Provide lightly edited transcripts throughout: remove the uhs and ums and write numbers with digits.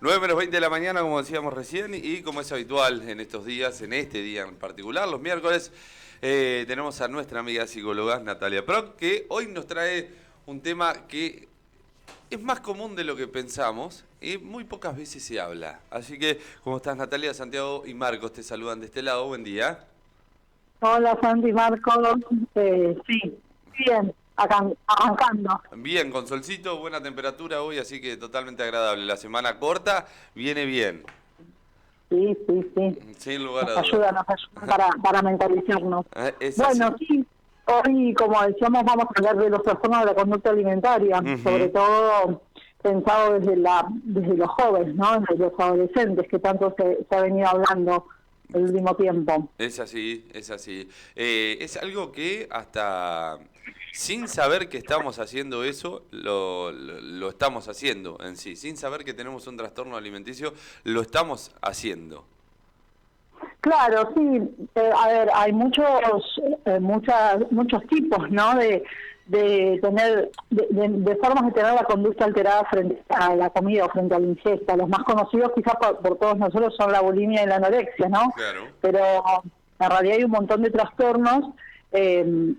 9 menos 20 de la mañana, como decíamos recién, y como es habitual en estos días, en este día en particular, los miércoles, tenemos a nuestra amiga psicóloga Natalia Proc, que hoy nos trae un tema que es más común de lo que pensamos y muy pocas veces se habla. Así que, ¿cómo estás, Natalia? Santiago y Marcos te saludan de este lado. Buen día. Hola Santi, Marcos, sí, bien, acá, arrancando. Bien, con solcito, buena temperatura hoy, así que totalmente agradable. La semana corta viene bien, Sí, sí, sí, sin lugar a dudas. nos ayuda para mentalizarnos. Es así. Bueno, sí, hoy, como decíamos, vamos a hablar de los trastornos de la conducta alimentaria, sobre Ujú. todo pensado desde los jóvenes, ¿no? Desde los adolescentes, que tanto se ha venido hablando el último tiempo. Es así, es así. Es algo que hasta sin saber que estamos haciendo eso, lo estamos haciendo en sí. Sin saber que tenemos un trastorno alimenticio, lo estamos haciendo. Claro, sí. A ver, hay muchos tipos, ¿no? De tener, de formas de tener la conducta alterada frente a la comida o frente a la ingesta. Los más conocidos, quizás por todos nosotros, son la bulimia y la anorexia, ¿no? Claro. Pero en realidad hay un montón de trastornos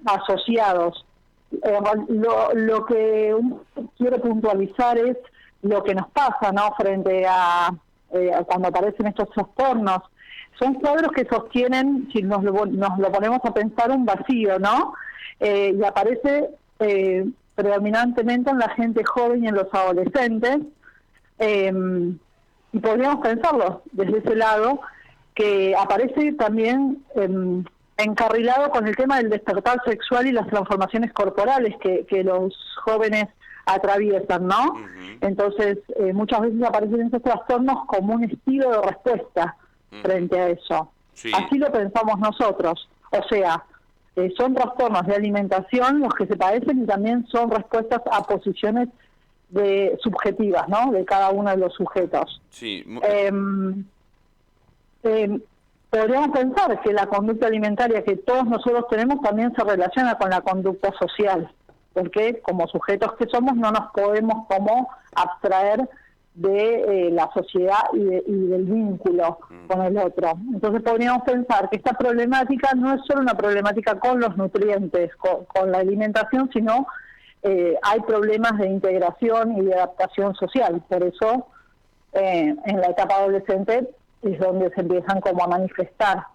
asociados. Lo que uno quiere puntualizar es lo que nos pasa, ¿no? Frente a cuando aparecen estos trastornos. Son cuadros que sostienen, si nos lo ponemos a pensar, un vacío, ¿no? Y aparece predominantemente en la gente joven y en los adolescentes. Y podríamos pensarlo desde ese lado, que aparece también encarrilado con el tema del despertar sexual y las transformaciones corporales que los jóvenes atraviesan, ¿no? Ujú. Entonces, muchas veces aparecen esos trastornos como un estilo de respuesta frente a eso. Sí. Así lo pensamos nosotros. O sea, son trastornos de alimentación los que se padecen y también son respuestas a posiciones subjetivas, ¿no? De cada uno de los sujetos. Sí. Podríamos pensar que la conducta alimentaria que todos nosotros tenemos también se relaciona con la conducta social, porque como sujetos que somos no nos podemos como abstraer de la sociedad y del vínculo con el otro. Entonces podríamos pensar que esta problemática no es solo una problemática con los nutrientes, con la alimentación, sino hay problemas de integración y de adaptación social. Por eso en la etapa adolescente es donde se empiezan como a manifestar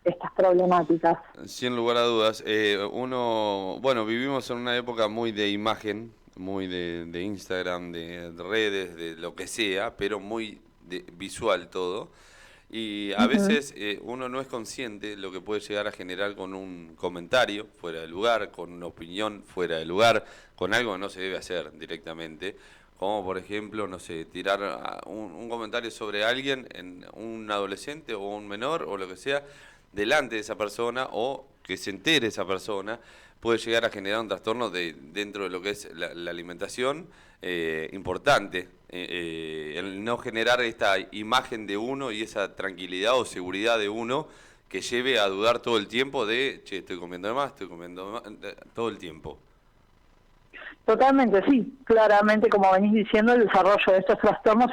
estas problemáticas. Sin lugar a dudas. Bueno, vivimos en una época muy de imagen, muy de Instagram, de redes, de lo que sea, pero muy visual todo. Y a Uh-huh. veces uno no es consciente de lo que puede llegar a generar con un comentario fuera de lugar, con una opinión fuera de lugar, con algo que no se debe hacer directamente. Como por ejemplo, no sé, tirar un comentario sobre alguien, un adolescente o un menor o lo que sea, delante de esa persona o que se entere esa persona, puede llegar a generar un trastorno dentro de lo que es la alimentación importante. El no generar esta imagen de uno y esa tranquilidad o seguridad de uno que lleve a dudar todo el tiempo de, che, estoy comiendo de más, estoy comiendo de más, todo el tiempo. Totalmente, sí. Claramente, como venís diciendo, el desarrollo de estos trastornos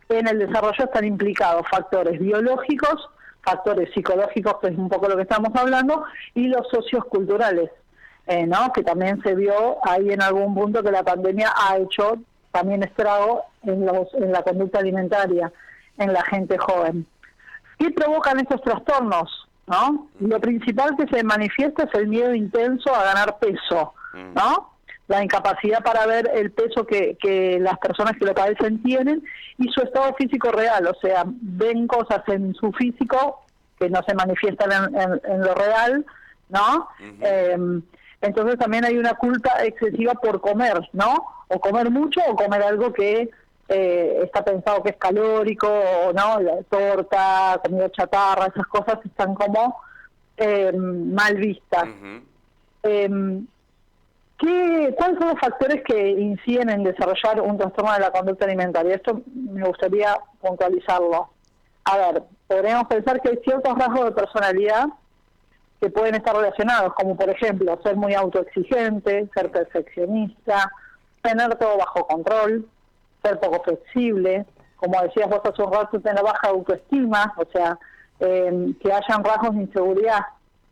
en el desarrollo están implicados factores biológicos, factores psicológicos, que es un poco lo que estamos hablando, y los socioculturales, ¿no? Que también se vio ahí en algún punto que la pandemia ha hecho también estrago en la conducta alimentaria en la gente joven. ¿Qué provocan estos trastornos? ¿No? Lo principal que se manifiesta es el miedo intenso a ganar peso, ¿no? La incapacidad para ver el peso que las personas que lo padecen tienen y su estado físico real, o sea, ven cosas en su físico que no se manifiestan en lo real, ¿no? Entonces también hay una culpa excesiva por comer, ¿no? O comer mucho o comer algo que está pensado que es calórico, o no, la torta, comida chatarra, esas cosas están como mal vistas. ¿Cuáles son los factores que inciden en desarrollar un trastorno de la conducta alimentaria? Esto me gustaría puntualizarlo. A ver, podríamos pensar que hay ciertos rasgos de personalidad que pueden estar relacionados, como por ejemplo ser muy autoexigente, ser perfeccionista, tener todo bajo control, ser poco flexible, como decías vos hace un rato, tener baja autoestima, o sea, que hayan rasgos de inseguridad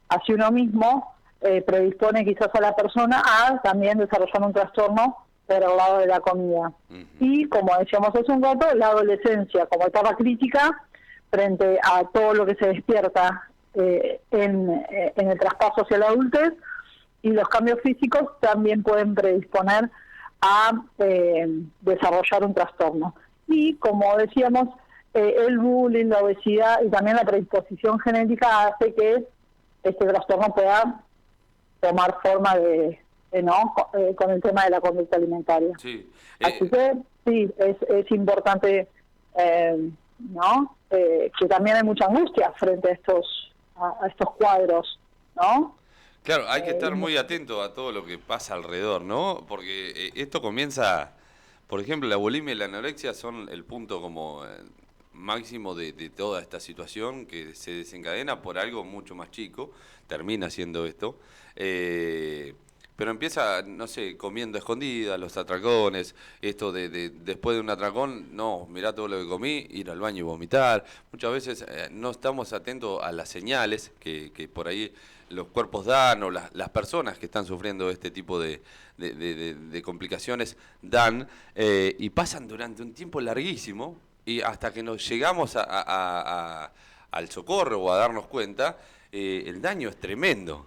hacia uno mismo, predispone quizás a la persona a también desarrollar un trastorno por el lado de la comida. Y como decíamos hace un rato, la adolescencia como etapa crítica frente a todo lo que se despierta en el traspaso hacia la adultez, y los cambios físicos también pueden predisponer a desarrollar un trastorno. Y como decíamos, el bullying, la obesidad y también la predisposición genética hace que este trastorno pueda tomar forma con el tema de la conducta alimentaria. Sí. Así que sí, es importante que también hay mucha angustia frente a estos cuadros, ¿no? Claro, hay que estar muy atento a todo lo que pasa alrededor, ¿no? Porque esto comienza, por ejemplo, la bulimia y la anorexia son el punto como máximo de toda esta situación que se desencadena por algo mucho más chico, termina siendo esto, pero empieza, no sé, comiendo escondida, los atracones, esto de después de un atracón, no, mirá todo lo que comí, ir al baño y vomitar. Muchas veces no estamos atentos a las señales que por ahí los cuerpos dan, o las personas que están sufriendo este tipo de complicaciones dan, y pasan durante un tiempo larguísimo, y hasta que nos llegamos al socorro o a darnos cuenta, el daño es tremendo.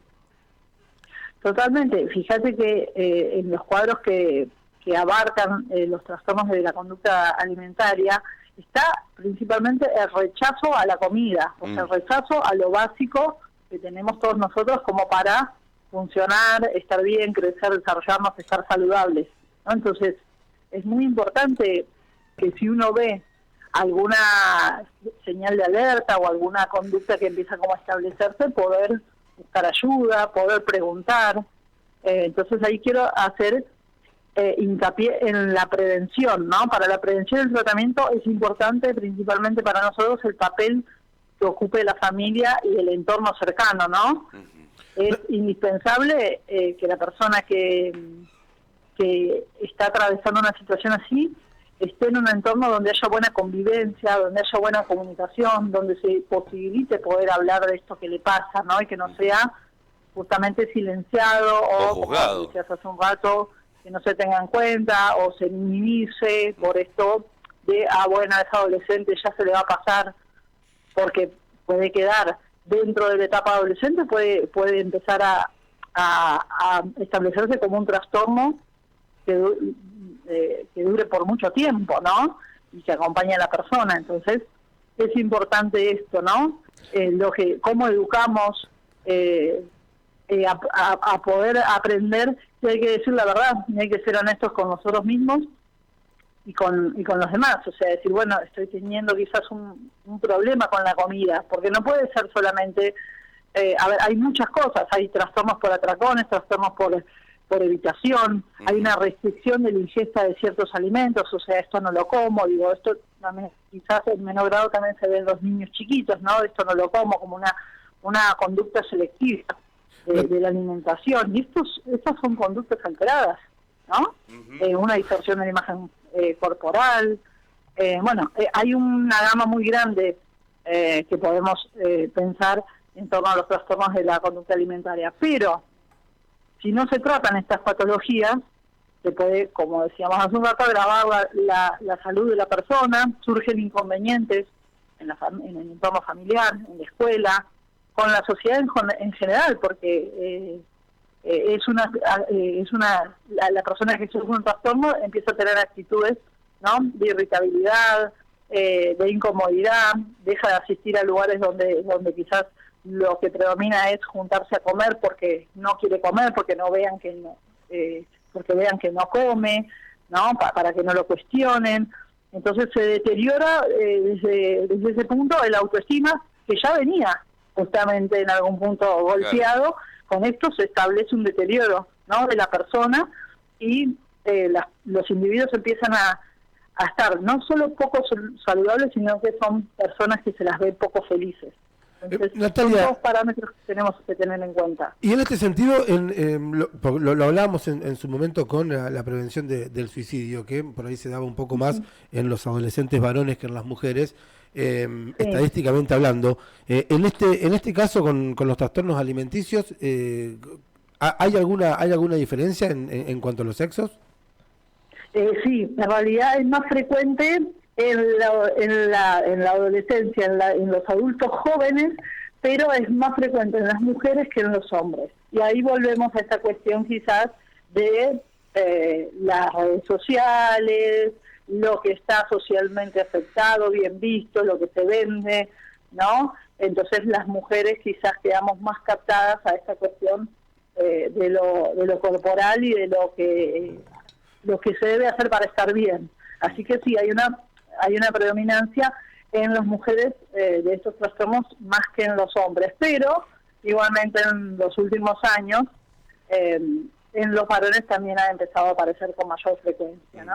Totalmente. Fíjate que en los cuadros que abarcan los trastornos de la conducta alimentaria está principalmente el rechazo a la comida, o sea, el rechazo a lo básico que tenemos todos nosotros como para funcionar, estar bien, crecer, desarrollarnos, estar saludables, ¿no? Entonces, es muy importante que si uno ve alguna señal de alerta o alguna conducta que empieza como a establecerse, poder buscar ayuda, poder preguntar. Entonces ahí quiero hacer hincapié en la prevención, ¿no? Para la prevención del tratamiento es importante principalmente para nosotros el papel que ocupe la familia y el entorno cercano, ¿no? Es indispensable que la persona que está atravesando una situación así esté en un entorno donde haya buena convivencia, donde haya buena comunicación, donde se posibilite poder hablar de esto que le pasa, ¿no? Y que no sea justamente silenciado o juzgado, como decías hace un rato, que no se tenga en cuenta o se minimice por esto de, bueno, es adolescente, ya se le va a pasar, porque puede quedar dentro de la etapa adolescente, puede empezar a establecerse como un trastorno que dure por mucho tiempo, ¿no? Y que acompañe a la persona. Entonces, es importante esto, ¿no? Cómo educamos a poder aprender que hay que decir la verdad, y hay que ser honestos con nosotros mismos y con los demás. O sea, decir, bueno, estoy teniendo quizás un problema con la comida, porque no puede ser solamente... hay muchas cosas, hay trastornos por atracones, trastornos por evitación, hay una restricción de la ingesta de ciertos alimentos, o sea, esto no lo como, digo, esto también, quizás en menor grado también se ve en los niños chiquitos, ¿no? Esto no lo como, como una conducta selectiva de la alimentación, y estas son conductas alteradas, ¿no? Una distorsión de la imagen corporal, hay una gama muy grande que podemos pensar en torno a los trastornos de la conducta alimentaria, pero si no se tratan estas patologías, se puede, como decíamos hace un rato, agravar la salud de la persona, surgen inconvenientes en el entorno familiar, en la escuela, con la sociedad en general, porque la persona que sufre un trastorno empieza a tener actitudes, ¿no?, de irritabilidad, de incomodidad, deja de asistir a lugares donde quizás lo que predomina es juntarse a comer porque no quiere comer, porque vean que no come, ¿no? Para que no lo cuestionen. Entonces se deteriora desde ese punto el autoestima, que ya venía justamente en algún punto golpeado. Claro. Con esto se establece un deterioro, ¿no?, de la persona, y los individuos empiezan a estar no solo poco saludables, sino que son personas que se las ve poco felices. Entonces, Natalia, son dos parámetros que tenemos que tener en cuenta. y en este sentido, lo hablábamos en su momento con la prevención del suicidio, que por ahí se daba un poco más en los adolescentes varones que en las mujeres, Sí. estadísticamente hablando. En este caso, con los trastornos alimenticios, ¿hay alguna diferencia en cuanto a los sexos? Sí, en realidad es más frecuente en la adolescencia, en los adultos jóvenes, pero es más frecuente en las mujeres que en los hombres. Y ahí volvemos a esta cuestión quizás de las redes sociales, lo que está socialmente aceptado, bien visto, lo que se vende, ¿no? Entonces las mujeres quizás quedamos más captadas a esta cuestión de lo corporal y de lo que se debe hacer para estar bien. Así que sí, hay una predominancia en las mujeres de estos trastornos más que en los hombres, pero igualmente en los últimos años en los varones también ha empezado a aparecer con mayor frecuencia, ¿no?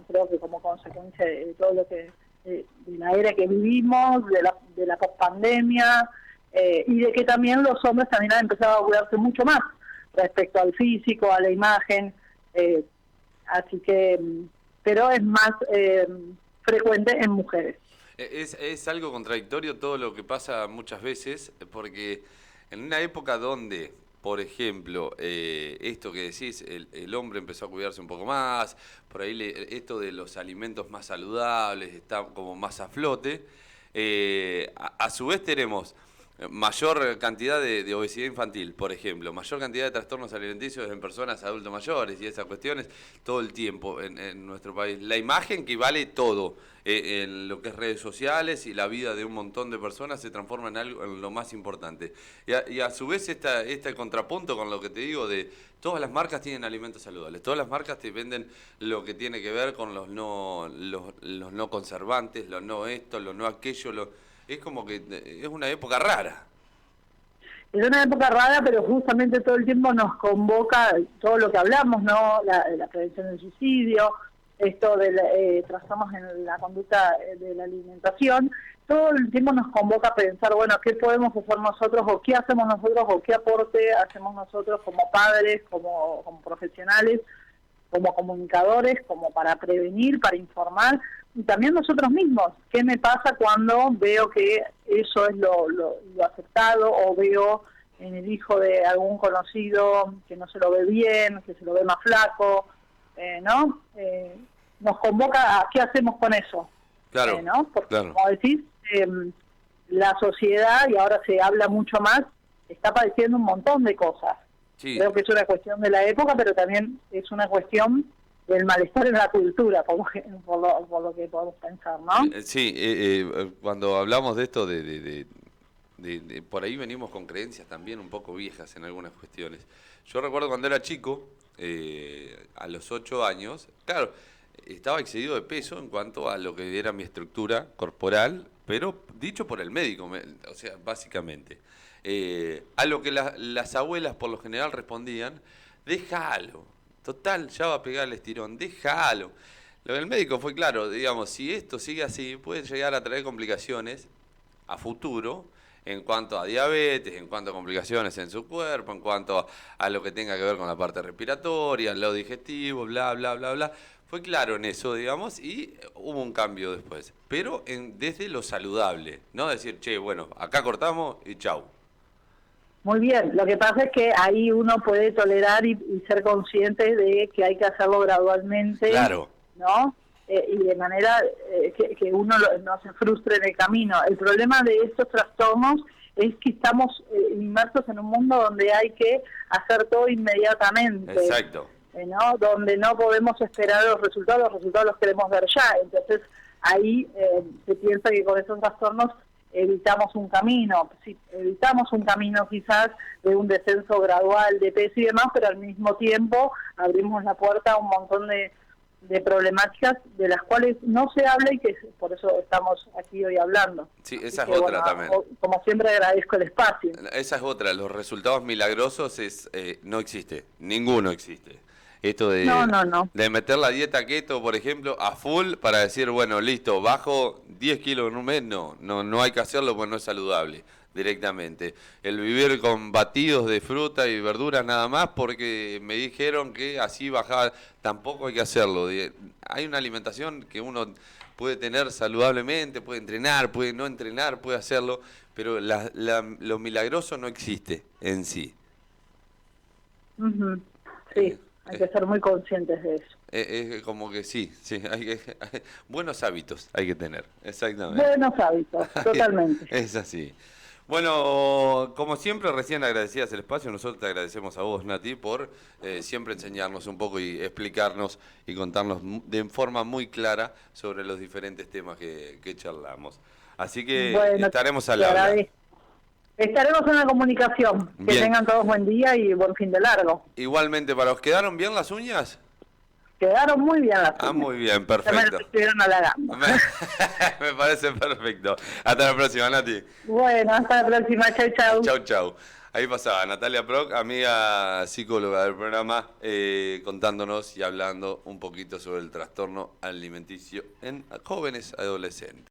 Creo que como consecuencia de todo lo que de la era que vivimos, de la pospandemia, y de que también los hombres también han empezado a cuidarse mucho más respecto al físico, a la imagen, así que, pero es más frecuente en mujeres. Es algo contradictorio todo lo que pasa muchas veces, porque en una época donde, por ejemplo, esto que decís, el hombre empezó a cuidarse un poco más, por ahí esto de los alimentos más saludables está como más a flote, a su vez tenemos mayor cantidad de obesidad infantil, por ejemplo, mayor cantidad de trastornos alimenticios en personas adultos mayores y esas cuestiones todo el tiempo en nuestro país. La imagen que vale todo en lo que es redes sociales y la vida de un montón de personas se transforma en algo en lo más importante. Y a su vez este contrapunto con lo que te digo de todas las marcas tienen alimentos saludables, todas las marcas te venden lo que tiene que ver con los no conservantes, los no esto, los no aquello, es como que es una época rara. Es una época rara, pero justamente todo el tiempo nos convoca todo lo que hablamos, ¿no? La prevención del suicidio, esto de trastornos en la conducta de la alimentación, todo el tiempo nos convoca a pensar, bueno, ¿qué podemos hacer nosotros o qué hacemos nosotros o qué aporte hacemos nosotros como padres, como profesionales, como comunicadores, como para prevenir, para informar, y también nosotros mismos? ¿Qué me pasa cuando veo que eso es lo aceptado o veo en el hijo de algún conocido que no se lo ve bien, que se lo ve más flaco, ¿no? Nos convoca a qué hacemos con eso, claro, ¿no? Porque claro. como decís, la sociedad, y ahora se habla mucho más, está padeciendo un montón de cosas. Sí. Creo que es una cuestión de la época, pero también es una cuestión del malestar en la cultura, por lo que podemos pensar, ¿no? Sí, cuando hablamos de esto, por ahí venimos con creencias también un poco viejas en algunas cuestiones. Yo recuerdo cuando era chico, a los 8 años, claro, estaba excedido de peso en cuanto a lo que era mi estructura corporal, pero dicho por el médico, o sea, básicamente. A lo que las abuelas por lo general respondían, déjalo. Total, ya va a pegar el estirón, déjalo. Lo del médico fue claro, digamos, si esto sigue así, puede llegar a traer complicaciones a futuro en cuanto a diabetes, en cuanto a complicaciones en su cuerpo, en cuanto a lo que tenga que ver con la parte respiratoria, lo digestivo, bla, bla, bla, bla. Fue claro en eso, digamos, y hubo un cambio después. Pero desde lo saludable, no decir, che, bueno, acá cortamos y chau. Muy bien, lo que pasa es que ahí uno puede tolerar y ser consciente de que hay que hacerlo gradualmente, claro, ¿no? Y de manera que uno no se frustre en el camino. El problema de estos trastornos es que estamos inmersos en un mundo donde hay que hacer todo inmediatamente. Exacto. ¿No? Donde no podemos esperar los resultados los queremos ver ya. Entonces ahí se piensa que con estos trastornos evitamos un camino, sí, evitamos un camino quizás de un descenso gradual de peso y demás, pero al mismo tiempo abrimos la puerta a un montón de problemáticas de las cuales no se habla y que por eso estamos aquí hoy hablando. Sí, esa es otra también. Como siempre agradezco el espacio. Esa es otra, los resultados milagrosos no existe, ninguno existe. Esto de meter la dieta keto, por ejemplo, a full para decir, bueno, listo, bajo 10 kilos en un mes, no hay que hacerlo porque no es saludable. directamente. El vivir con batidos de fruta y verduras nada más porque me dijeron que así bajaba, tampoco hay que hacerlo. Hay una alimentación que uno puede tener saludablemente, puede entrenar, puede no entrenar, puede hacerlo, pero lo milagroso no existe en sí. Ujú. Sí, hay que ser muy conscientes de eso. Es como que sí, buenos hábitos hay que tener, exactamente. Buenos hábitos, totalmente. Es así. Bueno, como siempre, recién agradecidas el espacio, nosotros te agradecemos a vos, Nati, por siempre enseñarnos un poco y explicarnos y contarnos de forma muy clara sobre los diferentes temas que charlamos. Así que Bueno, estaremos al te habla. agradezco. Estaremos en la comunicación. Que Bien. tengan todos buen día y buen fin de largo. Igualmente, ¿para os quedaron bien las uñas? Quedaron muy bien las uñas. Muy bien, Ya me perfecto. las estuvieron halagando. Me parece perfecto. Hasta la próxima, Nati. Bueno, hasta la próxima. Chau, chau. Chau, chau. Ahí pasaba Natalia Proc, amiga psicóloga del programa, contándonos y hablando un poquito sobre el trastorno alimenticio en jóvenes adolescentes.